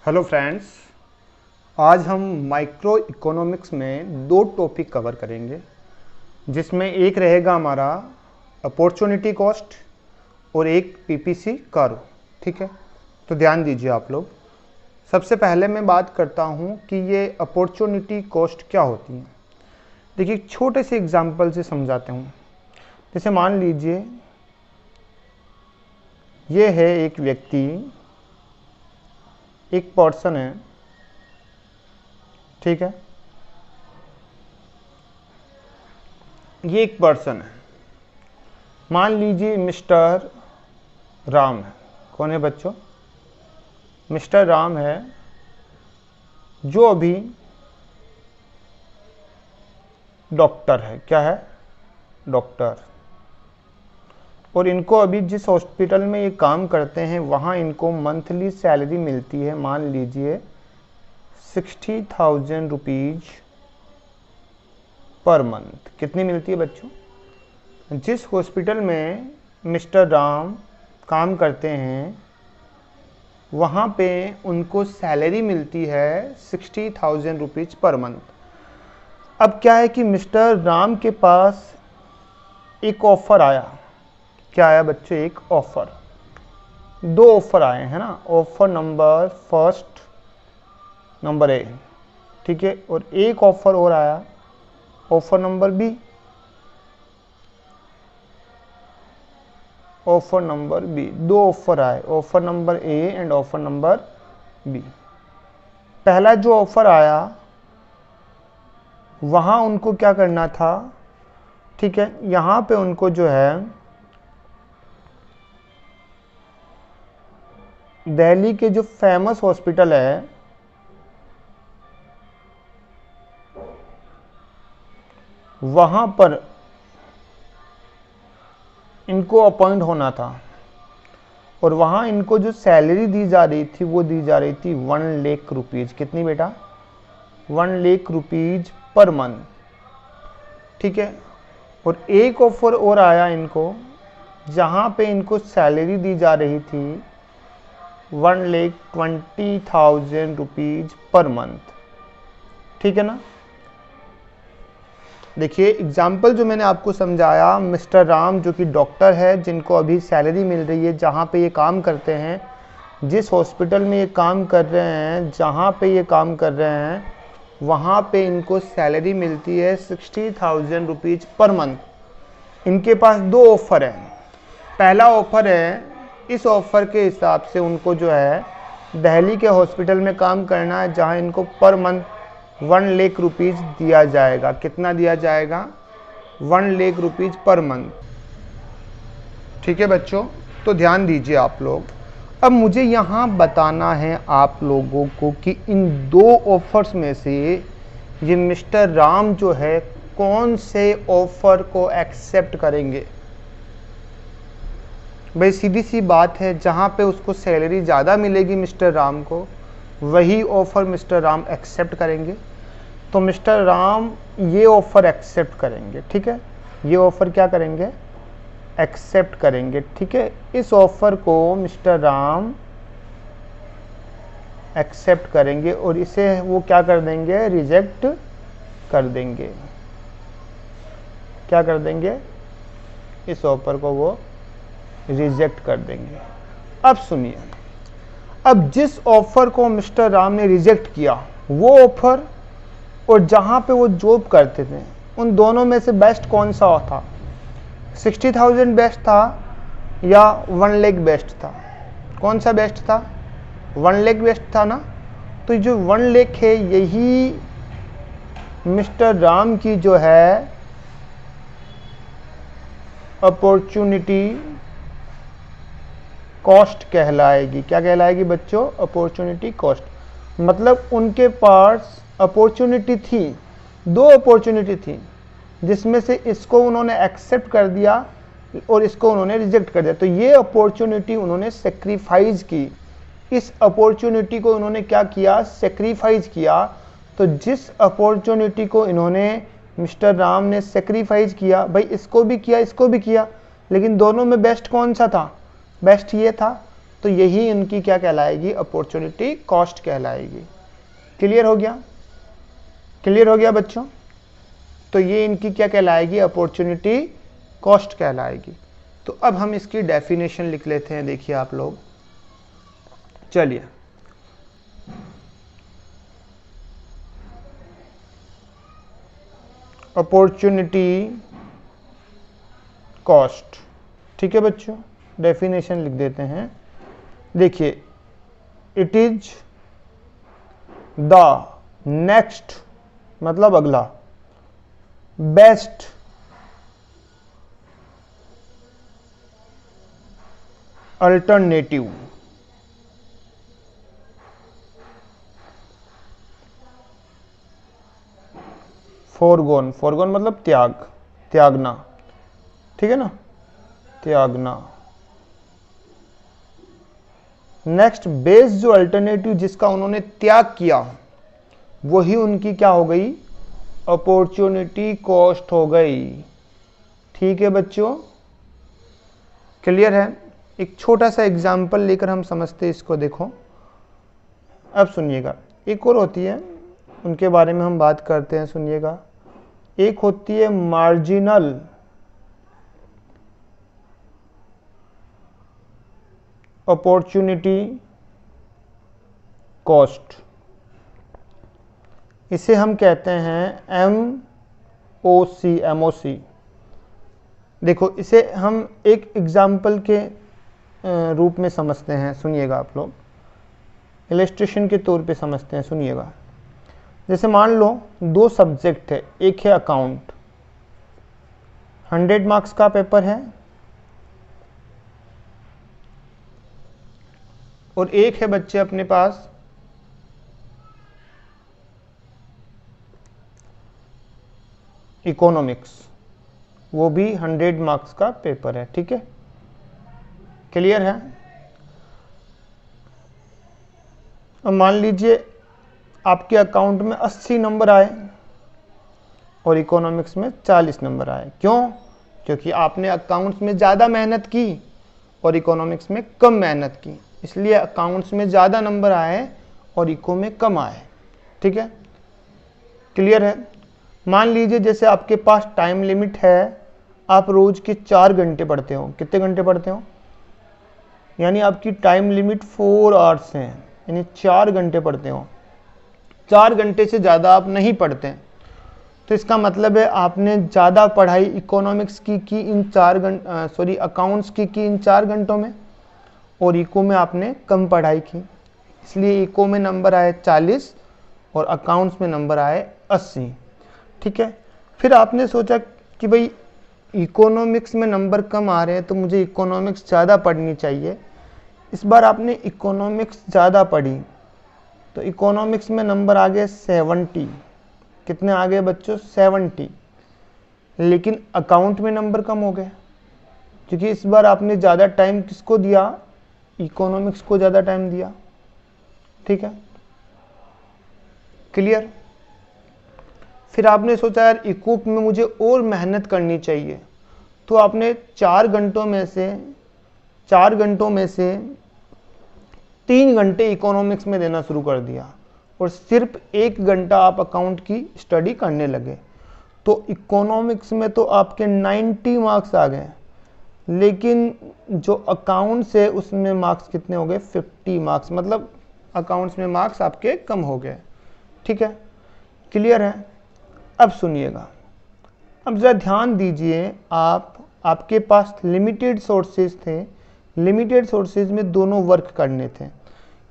Hello friends, आज हम micro economics में दो टॉपिक कवर करेंगे, जिसमें एक रहेगा हमारा अपॉर्चुनिटी कॉस्ट और एक पीपीसी कर्व। ठीक है, तो ध्यान दीजिए आप लोग। सबसे पहले मैं बात करता हूं कि ये अपॉर्चुनिटी कॉस्ट क्या होती है। देखिए, छोटे से एग्जांपल से समझाते हूँ। जैसे मान लीजिए ये है एक व्यक्ति, एक पर्सन है, ठीक है। ये एक पर्सन है, मान लीजिए मिस्टर राम है। कौन है बच्चों? मिस्टर राम है, जो अभी डॉक्टर है। क्या है? डॉक्टर। और इनको अभी जिस हॉस्पिटल में ये काम करते हैं वहाँ इनको मंथली सैलरी मिलती है, मान लीजिए 60,000 रुपीज पर मंथ। कितनी मिलती है बच्चों? जिस हॉस्पिटल में मिस्टर राम काम करते हैं वहाँ पे उनको सैलरी मिलती है 60,000 रुपीज पर मंथ। अब क्या है कि मिस्टर राम के पास एक ऑफर आया। क्या आया बच्चों? एक ऑफर। दो ऑफर आए हैं ना। Offer number first, number A, ठीक है। और एक ऑफर और आया, offer number B. Offer number B, दो ऑफर आए, offer number A and offer number B. पहला जो ऑफर आया वहां उनको क्या करना था, ठीक है। यहां पे उनको जो है दिल्ली के जो फेमस हॉस्पिटल है वहां पर इनको अपॉइंट होना था। और वहां इनको जो सैलरी दी जा रही थी वो दी जा रही थी 1 लाख रुपीज। कितनी बेटा? 1 लाख रुपीज पर मंथ, ठीक है। और एक ऑफर और आया इनको, जहां पे इनको सैलरी दी जा रही थी 1,20,000 रुपीज पर मंथ, ठीक है ना। देखिए, एग्जाम्पल जो मैंने आपको समझाया, मिस्टर राम जो कि डॉक्टर है, जिनको अभी सैलरी मिल रही है जहाँ पे ये काम करते हैं, जिस हॉस्पिटल में ये काम कर रहे हैं, जहाँ पे ये काम कर रहे हैं वहाँ पे इनको सैलरी मिलती है 60,000 रुपीज पर मंथ। इनके पास दो ऑफर हैं। पहला ऑफर है, इस ऑफर के हिसाब से उनको जो है दिल्ली के हॉस्पिटल में काम करना है, जहाँ इनको पर मंथ 1 लाख रुपीज दिया जाएगा। कितना दिया जाएगा? 1 लाख रुपीज पर मंथ, ठीक है बच्चों। तो ध्यान दीजिए आप लोग। अब मुझे यहाँ बताना है आप लोगों को कि इन दो ऑफर्स में से ये मिस्टर राम जो है कौन से ऑफर को एक्सेप्ट करेंगे। भाई सीधी सी बात है, जहाँ पे उसको सैलरी ज़्यादा मिलेगी मिस्टर राम को, वही ऑफ़र मिस्टर राम एक्सेप्ट करेंगे। तो मिस्टर राम ये ऑफ़र एक्सेप्ट करेंगे, ठीक है। ये ऑफ़र क्या करेंगे? एक्सेप्ट करेंगे, ठीक है। इस ऑफ़र को मिस्टर राम एक्सेप्ट करेंगे और इसे वो क्या कर देंगे? रिजेक्ट कर देंगे। क्या कर देंगे? इस ऑफ़र को वो रिजेक्ट कर देंगे। अब सुनिए, अब जिस ऑफर को मिस्टर राम ने रिजेक्ट किया, वो ऑफर और जहां पे वो जॉब करते थे, उन दोनों में से बेस्ट कौन सा था? 60,000 बेस्ट था या 1 लाख बेस्ट था? कौन सा बेस्ट था? 1 लाख बेस्ट था ना। तो जो 1 लाख है, यही मिस्टर राम की जो है अपॉर्चुनिटी कॉस्ट कहलाएगी। क्या कहलाएगी बच्चों? Opportunity cost. मतलब उनके पास अपॉर्चुनिटी थी, दो अपॉर्चुनिटी थी, जिसमें से इसको उन्होंने एक्सेप्ट कर दिया और इसको उन्होंने रिजेक्ट कर दिया। तो ये अपॉर्चुनिटी उन्होंने सेक्रीफाइस की। इस अपॉर्चुनिटी को उन्होंने क्या किया? सेक्रीफाइस किया। तो जिस अपॉर्चुनिटी को इन्होंने, मिस्टर राम ने सेक्रीफाइस किया, भाई इसको भी किया, इसको भी किया, लेकिन दोनों में बेस्ट कौन सा था? बेस्ट ये था। तो यही इनकी क्या कहलाएगी, अपॉर्चुनिटी कॉस्ट कहलाएगी। क्लियर हो गया, क्लियर हो गया बच्चों? तो ये इनकी क्या कहलाएगी, अपॉर्चुनिटी कॉस्ट कहलाएगी। तो अब हम इसकी डेफिनेशन लिख लेते हैं, देखिए आप लोग, चलिए। अपॉर्चुनिटी कॉस्ट, ठीक है बच्चों, डेफिनेशन लिख देते हैं। देखिए, इट इज द नेक्स्ट मतलब अगला बेस्ट अल्टरनेटिव फोरगोन, फोरगोन मतलब त्याग, त्यागना, ठीक है ना, त्यागना। नेक्स्ट बेस्ट जो अल्टरनेटिव जिसका उन्होंने त्याग किया, वही उनकी क्या हो गई, अपॉर्चुनिटी कॉस्ट हो गई। ठीक है बच्चों, क्लियर है? एक छोटा सा एग्जाम्पल लेकर हम समझते हैं इसको। देखो, अब सुनिएगा, एक और होती है, उनके बारे में हम बात करते हैं, सुनिएगा। एक होती है मार्जिनल अपॉर्चुनिटी कॉस्ट, इसे हम कहते हैं MOC, MOC। देखो, इसे हम एक एग्जाम्पल के रूप में समझते हैं, सुनिएगा आप लोग, इलस्ट्रेशन के तौर पे समझते हैं, सुनिएगा। जैसे मान लो 2 सब्जेक्ट है, एक है अकाउंट, 100 मार्क्स का पेपर है, और एक है बच्चे अपने पास इकोनॉमिक्स, वो भी 100 मार्क्स का पेपर है। ठीक है, क्लियर है? अब मान लीजिए आपके अकाउंट में 80 नंबर आए और इकोनॉमिक्स में 40 नंबर आए। क्यों? क्योंकि आपने अकाउंट्स में ज़्यादा मेहनत की और इकोनॉमिक्स में कम मेहनत की, इसलिए अकाउंट्स में ज़्यादा नंबर आए और इको में कम आए। ठीक है, क्लियर है? मान लीजिए जैसे आपके पास टाइम लिमिट है, आप रोज़ के 4 घंटे पढ़ते हो। कितने घंटे पढ़ते हो? यानी आपकी टाइम लिमिट 4 आवर्स है, यानी 4 घंटे पढ़ते हो। 4 घंटे से ज़्यादा आप नहीं पढ़ते, तो इसका मतलब है आपने ज़्यादा पढ़ाई इकोनॉमिक्स की इन 4 घंटे, अकाउंट्स की इन 4 घंटों में, और इको में आपने कम पढ़ाई की, इसलिए इको में नंबर आए 40 और अकाउंट्स में नंबर आए 80। ठीक है, फिर आपने सोचा कि भाई इकोनॉमिक्स में नंबर कम आ रहे हैं तो मुझे इकोनॉमिक्स ज़्यादा पढ़नी चाहिए। इस बार आपने इकोनॉमिक्स ज़्यादा पढ़ी, तो इकोनॉमिक्स में नंबर आ गए 70। कितने आ गए बच्चों? 70। लेकिन अकाउंट में नंबर कम हो गए, क्योंकि इस बार आपने ज़्यादा टाइम किसको दिया? इकोनॉमिक्स को ज़्यादा टाइम दिया। ठीक है, क्लियर? फिर आपने सोचा यार इको में मुझे और मेहनत करनी चाहिए, तो आपने 4 घंटों में से 3 घंटे इकोनॉमिक्स में देना शुरू कर दिया और सिर्फ 1 घंटा आप अकाउंट की स्टडी करने लगे। तो इकोनॉमिक्स में तो आपके 90 मार्क्स आ गए, लेकिन जो अकाउंट्स है उसमें मार्क्स कितने हो गए? 50 मार्क्स, मतलब अकाउंट्स में मार्क्स आपके कम हो गए। ठीक है, क्लियर है? अब सुनिएगा, अब ज़रा ध्यान दीजिए, आपके पास लिमिटेड सोर्सेज थे, लिमिटेड सोर्सेज में दोनों वर्क करने थे,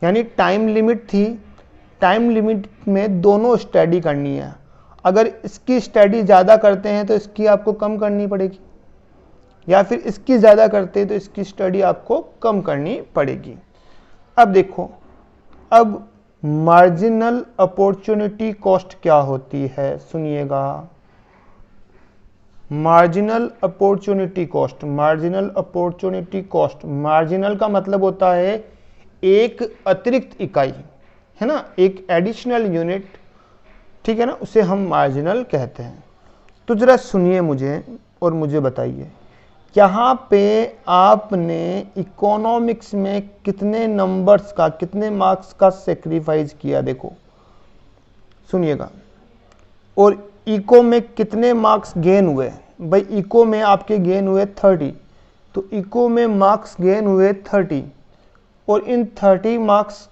यानी टाइम लिमिट थी, टाइम लिमिट में दोनों स्टडी करनी है। अगर इसकी स्टडी ज़्यादा करते हैं तो इसकी आपको कम करनी पड़ेगी, या फिर इसकी ज़्यादा करते हैं तो इसकी स्टडी आपको कम करनी पड़ेगी। अब देखो, अब मार्जिनल अपॉर्चुनिटी कॉस्ट क्या होती है, सुनिएगा। Marginal opportunity cost, marginal opportunity cost, marginal का मतलब होता है एक अतिरिक्त इकाई, है ना, एक एडिशनल यूनिट। ठीक है ना, उसे हम मार्जिनल कहते हैं। तो जरा सुनिए मुझे और मुझे बताइए, यहाँ पे आपने इकोनॉमिक्स में कितने नंबर्स का, कितने मार्क्स का सेक्रीफाइस किया, देखो सुनिएगा। और इको में कितने मार्क्स गेन हुए, भाई इको में आपके गेन हुए 30, तो इको में मार्क्स गेन हुए 30, और इन 30 मार्क्स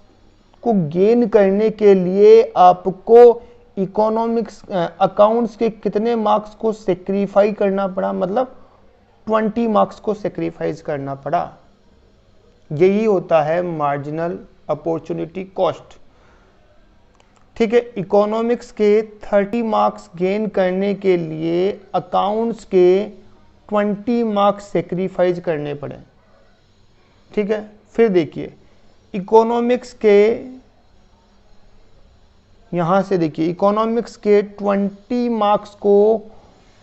को गेन करने के लिए आपको इकोनॉमिक्स अकाउंट्स के कितने मार्क्स को सेक्रीफाई करना पड़ा, मतलब 20 मार्क्स को सेक्रीफाइस करना पड़ा। यही होता है मार्जिनल अपॉर्चुनिटी कॉस्ट। ठीक है, इकोनॉमिक्स के 30 मार्क्स गेन करने के लिए अकाउंट्स के 20 मार्क्स सेक्रीफाइस करने पड़े। ठीक है, फिर देखिए इकोनॉमिक्स के, यहां से देखिए इकोनॉमिक्स के 20 मार्क्स को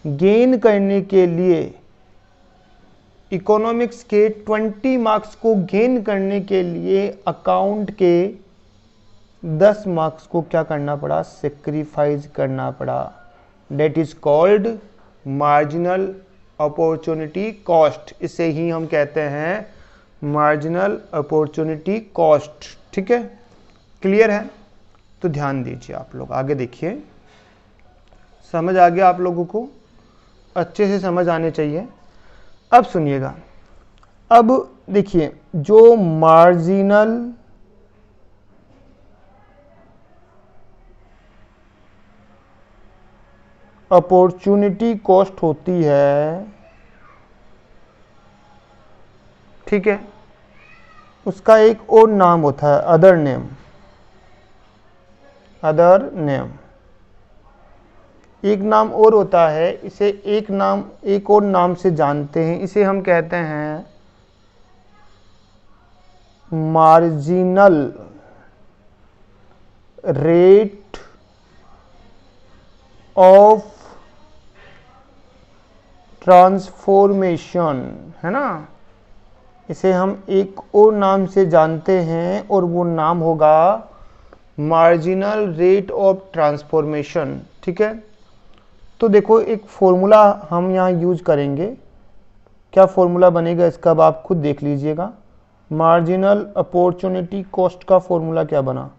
गेन करने के लिए, इकोनॉमिक्स के 20 मार्क्स को गेन करने के लिए अकाउंट के 10 मार्क्स को क्या करना पड़ा, सेक्रीफाइस करना पड़ा। That is called marginal opportunity cost. इसे ही हम कहते हैं मार्जिनल अपॉर्चुनिटी कॉस्ट। ठीक है, क्लियर है? तो ध्यान दीजिए आप लोग, आगे देखिए, समझ आ गया आप लोगों को? अच्छे से समझ आने चाहिए। अब सुनिएगा, अब देखिए जो मार्जिनल अपॉर्चुनिटी कॉस्ट होती है, ठीक है, उसका एक और नाम होता है अदर नेम। अदर नेम एक नाम और होता है, इसे एक और नाम से जानते हैं, इसे हम कहते हैं मार्जिनल रेट ऑफ ट्रांसफॉर्मेशन, है ना। इसे हम एक और नाम से जानते हैं और वो नाम होगा मार्जिनल रेट ऑफ ट्रांसफॉर्मेशन। ठीक है, तो देखो एक फॉर्मूला हम यहाँ यूज करेंगे, क्या फॉर्मूला बनेगा इसका अब आप खुद देख लीजिएगा। मार्जिनल अपॉर्चुनिटी कॉस्ट का फॉर्मूला क्या बना,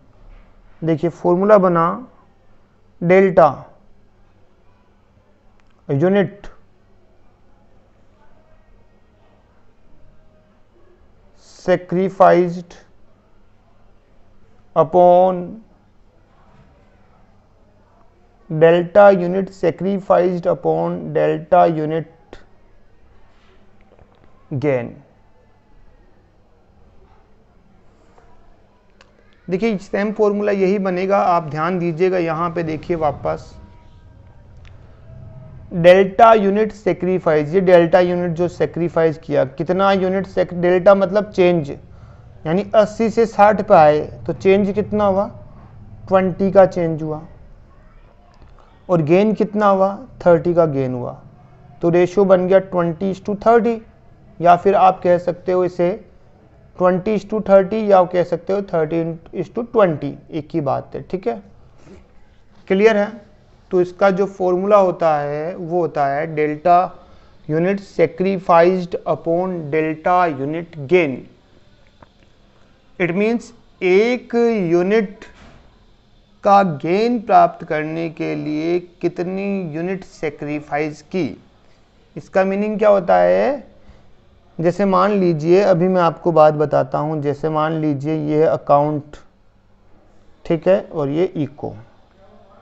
देखिए फॉर्मूला बना delta unit sacrificed upon delta unit sacrificed upon delta unit gain. देखिए सेम फॉर्मूला यही बनेगा, आप ध्यान दीजिएगा यहां पे, देखिए वापस डेल्टा यूनिट सेक्रीफाइस, ये डेल्टा यूनिट जो सेक्रीफाइस किया, कितना यूनिट डेल्टा मतलब चेंज, यानी 80 से 60 पे आए तो चेंज कितना हुआ, 20 का चेंज हुआ, और गेन कितना हुआ, 30 का गेन हुआ। तो रेशियो बन गया 20:30, या फिर आप कह सकते हो इसे 20:30, या कह सकते हो 30:20, एक ही बात है। ठीक है, क्लियर है? तो इसका जो फॉर्मूला होता है वो होता है delta unit sacrificed upon delta unit gain. It means एक यूनिट का गेन प्राप्त करने के लिए कितनी यूनिट सेक्रीफाइस की। इसका मीनिंग क्या होता है, जैसे मान लीजिए, अभी मैं आपको बात बताता हूं, जैसे मान लीजिए ये है अकाउंट, ठीक है, और ये इको।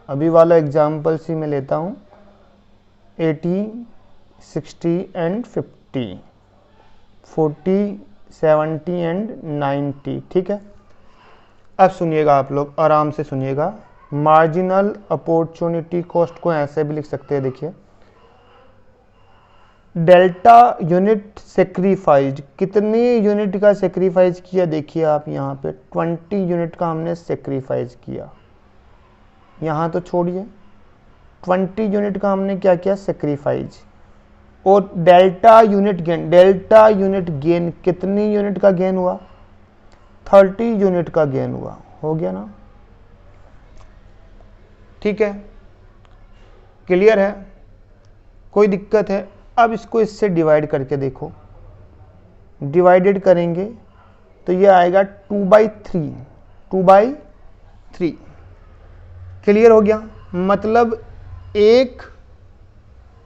अभी वाला एग्जाम्पल सी मैं लेता हूं, 80, 60 एंड 50, 40, 70 एंड 90। ठीक है, अब सुनिएगा आप लोग, आराम से सुनिएगा। मार्जिनल अपॉर्चुनिटी कॉस्ट को ऐसे भी लिख सकते हैं, देखिए डेल्टा यूनिट सेक्रीफाइज्ड, कितने यूनिट का सेक्रीफाइस किया, देखिए आप यहाँ पे 20 यूनिट का हमने सेक्रीफाइस किया, यहाँ तो छोड़िए, 20 यूनिट का हमने क्या किया, सेक्रीफाइस। और delta unit gain, delta unit gain कितनी यूनिट का गेन हुआ, 30 यूनिट का गेन हुआ, हो गया ना। ठीक है, क्लियर है, कोई दिक्कत है? अब इसको इससे डिवाइड करके देखो, डिवाइडेड करेंगे तो ये आएगा 2/3, 2/3। क्लियर हो गया? मतलब एक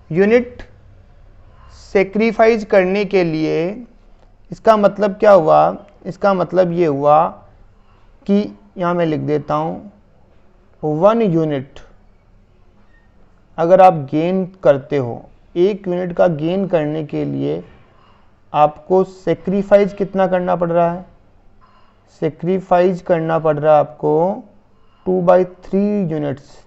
यूनिट सेक्रीफाइस करने के लिए, इसका मतलब क्या हुआ, इसका मतलब ये हुआ कि यहाँ मैं लिख देता हूँ 1 यूनिट अगर आप गेन करते हो, 1 यूनिट का गेन करने के लिए आपको सेक्रीफाइस कितना करना पड़ रहा है? सेक्रीफाइस करना पड़ रहा है आपको 2/3 यूनिट्स।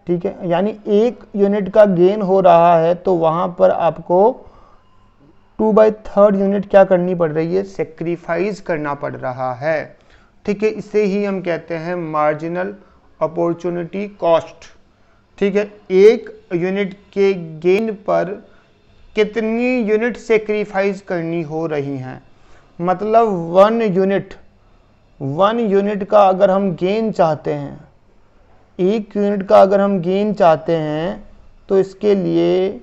ठीक है, यानी 1 यूनिट का गेन हो रहा है तो वहाँ पर आपको 2/3 यूनिट क्या करनी पड़ रही है? सेक्रीफाइस करना पड़ रहा है। ठीक है, इसे ही हम कहते हैं मार्जिनल अपॉर्चुनिटी कॉस्ट। ठीक है, 1 यूनिट के गेन पर कितनी यूनिट सेक्रीफाइस करनी हो रही हैं। मतलब 1 यूनिट का अगर हम गेन चाहते हैं, 1 यूनिट का अगर हम गेन चाहते हैं तो इसके लिए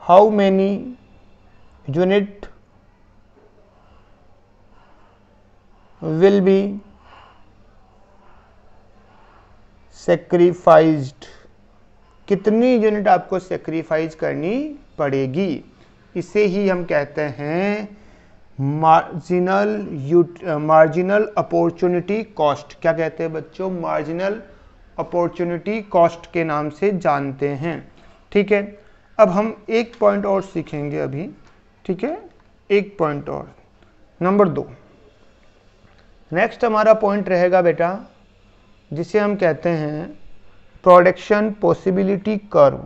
how many unit will be sacrificed, कितनी यूनिट आपको सेक्रीफाइस करनी पड़ेगी। इसे ही हम कहते हैं मार्जिनल अपॉर्चुनिटी कॉस्ट। क्या कहते हैं बच्चों? मार्जिनल अपॉर्चुनिटी कॉस्ट के नाम से जानते हैं। ठीक है, अब हम एक पॉइंट और सीखेंगे अभी। ठीक है, एक पॉइंट और, नंबर 2। नेक्स्ट हमारा पॉइंट रहेगा बेटा, जिसे हम कहते हैं production possibility curve.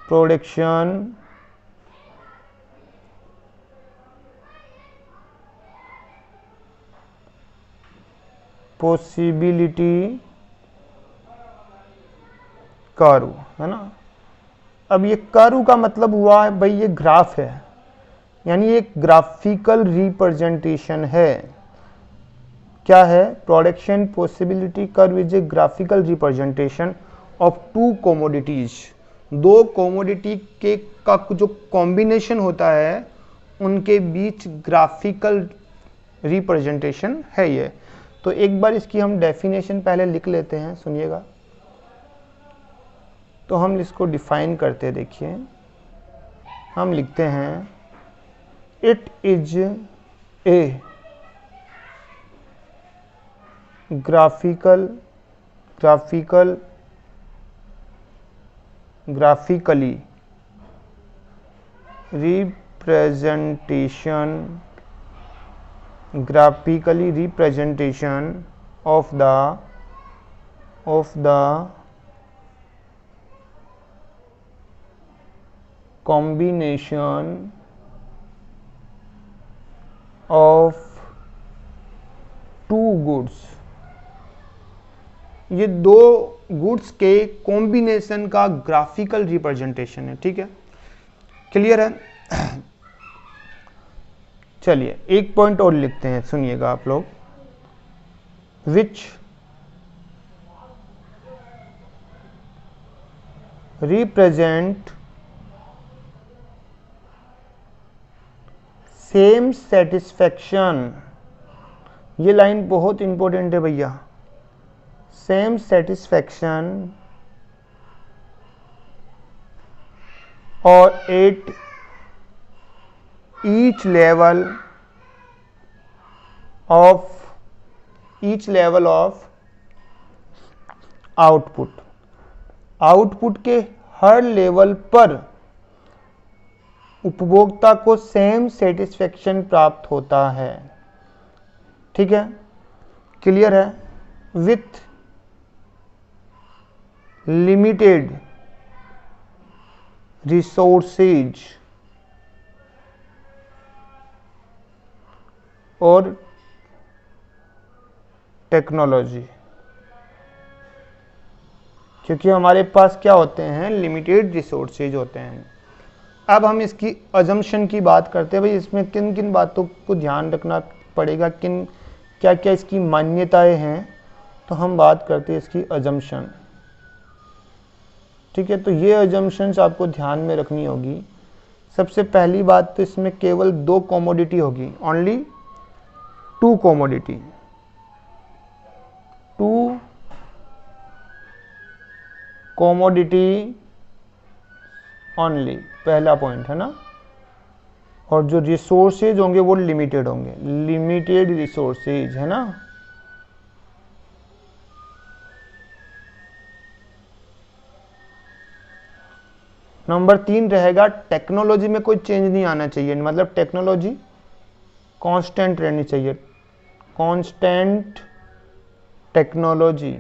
Production possibility curve, है ना। अब ये कर्व का मतलब हुआ है भाई ये ग्राफ है, यानी एक ग्राफिकल रिप्रेजेंटेशन है। क्या है? Production possibility curve is a graphical representation of 2 commodities. 2 commodity के का जो कॉम्बिनेशन होता है उनके बीच ग्राफिकल रिप्रेजेंटेशन है ये। तो एक बार इसकी हम डेफिनेशन पहले लिख लेते हैं, सुनिएगा। तो हम इसको डिफाइन करते हैं, देखिए हम लिखते हैं it is a graphically representation of the combination of 2 goods। ये 2 गुड्स के कॉम्बिनेशन का ग्राफिकल रिप्रेजेंटेशन है। ठीक है, क्लियर है? चलिए एक पॉइंट और लिखते हैं, सुनिएगा आप लोग। Which represent same satisfaction. ये लाइन बहुत इंपॉर्टेंट है भैया। सेम सेटिस्फैक्शन और at each level of output. Output के हर लेवल पर उपभोक्ता को सेम सेटिस्फैक्शन प्राप्त होता है। ठीक है, क्लियर है? विथ लिमिटेड रिसोर्सेज और टेक्नोलॉजी। क्योंकि हमारे पास क्या होते हैं? लिमिटेड रिसोर्सेज होते हैं। अब हम इसकी अजम्पशन की बात करते हैं, भाई इसमें किन किन बातों को ध्यान रखना पड़ेगा, किन क्या क्या इसकी मान्यताएं हैं, तो हम बात करते हैं इसकी अजम्पशन। ठीक है, तो ये अजम्पशंस आपको ध्यान में रखनी होगी। सबसे पहली बात तो इसमें केवल 2 कमोडिटी होगी, ओनली 2 कमोडिटी, 2 कमोडिटी ओनली, पहला पॉइंट है ना। और जो रिसोर्सेज होंगे वो लिमिटेड होंगे, लिमिटेड रिसोर्सेज है ना। नंबर 3 रहेगा टेक्नोलॉजी में कोई चेंज नहीं आना चाहिए, मतलब टेक्नोलॉजी कांस्टेंट रहनी चाहिए, कांस्टेंट टेक्नोलॉजी।